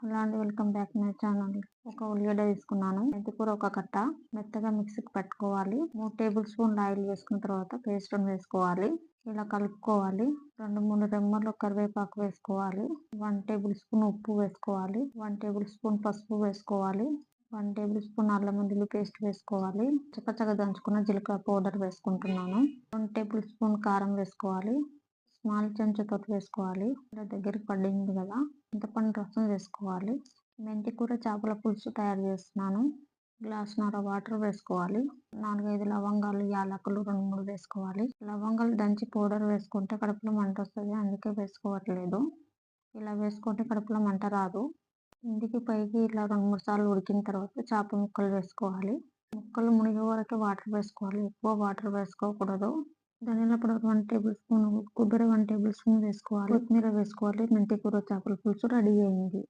Hello అండి, welcome back my channel. ఒక ఉల్లిగడ్డ తీసుకున్నాను. మెంతికూర ఒక కట్ట మెత్తగా మిక్సీకి పట్టుకోవాలి. 3 టేబుల్ స్పూన్ల ఆయిల్ వేసుకున్న తర్వాత పేస్ట్ వేసుకోవాలి. ఇలా కలుపుకోవాలి. 2-3 రెమ్మలు కరివేపాకు వేసుకోవాలి. 1 టేబుల్ స్పూన్ ఉప్పు వేసుకోవాలి. 1 టేబుల్ స్పూన్ పసుపు వేసుకోవాలి. 1 టేబుల్ స్పూన్ అల్లం వెల్లుల్లి పేస్ట్ వేసుకోవాలి. చక్కచక్క దంచుకున్న జీలకర్ర పౌడర్ వేసుకుంటున్నాను. 1 టేబుల్ స్పూన్ కారం వేసుకోవాలి. స్మాల్ చెంచాతో వేసుకోవాలి. ఇలా దగ్గరికి పడింది కదా, చింతపండు రసం వేసుకోవాలి. మెంతి కూర చేపల పులుసు తయారు చేస్తున్నాను. గ్లాసున్నర వాటర్ వేసుకోవాలి. 4-5 లవంగాలు, యాలకులు 2-3 వేసుకోవాలి. లవంగాలు దంచి పౌడర్ వేసుకుంటే కడుపులో మంట వస్తుంది, అందుకే వేసుకోవట్లేదు. ఇలా వేసుకుంటే కడుపులో మంట రాదు. ఇంటికి పైకి ఇలా 2-3 సార్లు ఉడికిన తర్వాత చేప ముక్కలు వేసుకోవాలి. ముక్కలు మునిగే వరకు వాటర్ వేసుకోవాలి. ఎక్కువ వాటర్ వేసుకోకూడదు. ధనియాల పౌడర్ 1 టేబుల్ స్పూన్, కొబ్బరి 1 టేబుల్ స్పూన్ వేసుకోవాలి. కొత్తిమీర వేసుకోవాలి. మెంతి కూర చేపల పులుసు రెడీ అయింది.